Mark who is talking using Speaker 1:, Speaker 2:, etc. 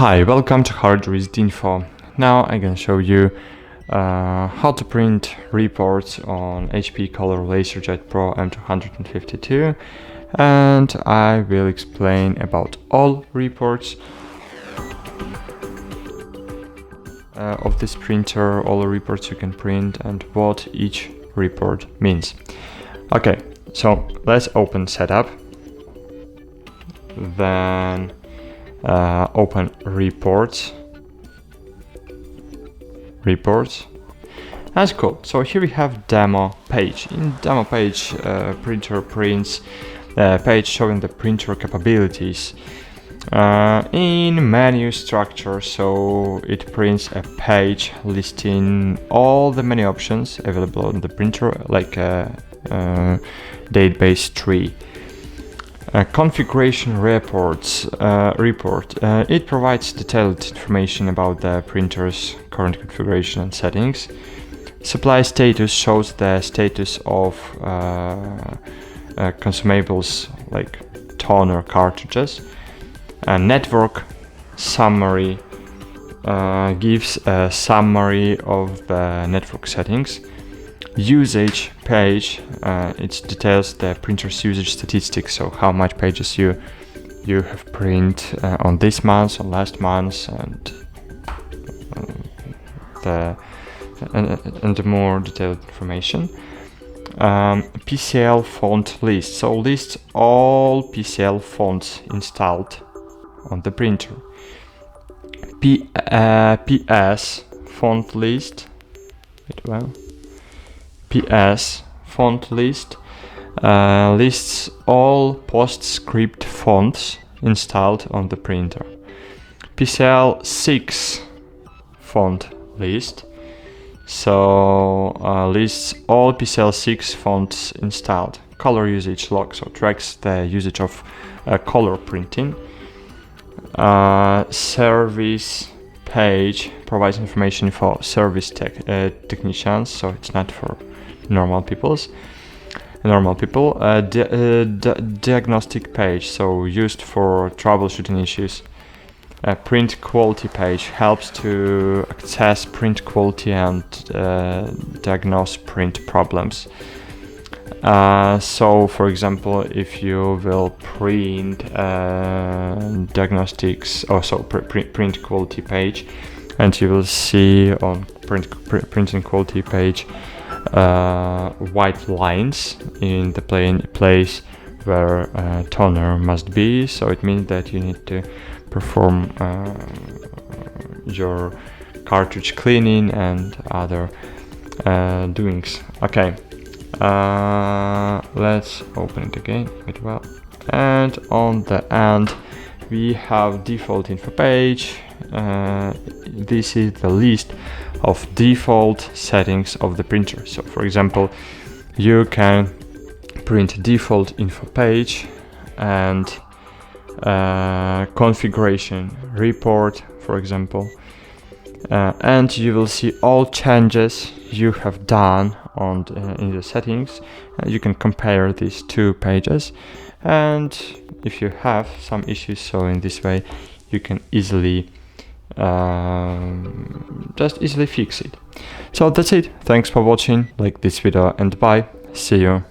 Speaker 1: Hi, welcome to HardReset.Info. Now I'm gonna show you how to print reports on HP Color LaserJet Pro M252, and I will explain about all reports of this printer, all the reports you can print, and what each report means. Okay, so let's open Setup, then open reports. That's cool. So here we have demo page. In demo page, printer prints a page showing the printer capabilities in menu structure. So it prints a page listing all the menu options available on the printer, like a database tree. Configuration report. It provides detailed information about the printer's current configuration and settings. Supply status shows the status of consumables like toner cartridges. Network summary gives a summary of the network settings. Usage page, it details the printer's usage statistics, so how much pages you have print on this month, on last month, and the more detailed information. PCL font list, so lists all PCL fonts installed on the printer. PS font list. PS font list lists all PostScript fonts installed on the printer. PCL6 font list, so lists all PCL6 fonts installed. Color usage log, so tracks the usage of color printing. Service page provides information for service technicians, so it's not for normal people. Diagnostic page, so used for troubleshooting issues. Print quality page helps to access print quality and diagnose print problems. So for example, if you will print diagnostics, print quality page, and you will see on printing quality page white lines in the place where toner must be, so it means that you need to perform your cartridge cleaning and other doings. Okay, let's open it again. And on the end we have default info page. This is the list of default settings of the printer. So for example, you can print default info page and configuration report, for example, and you will see all changes you have done on in the settings. You can compare these two pages, and if you have some issues, so in this way you can easily easily fix it. So that's it. Thanks for watching. Like this video and bye. See you.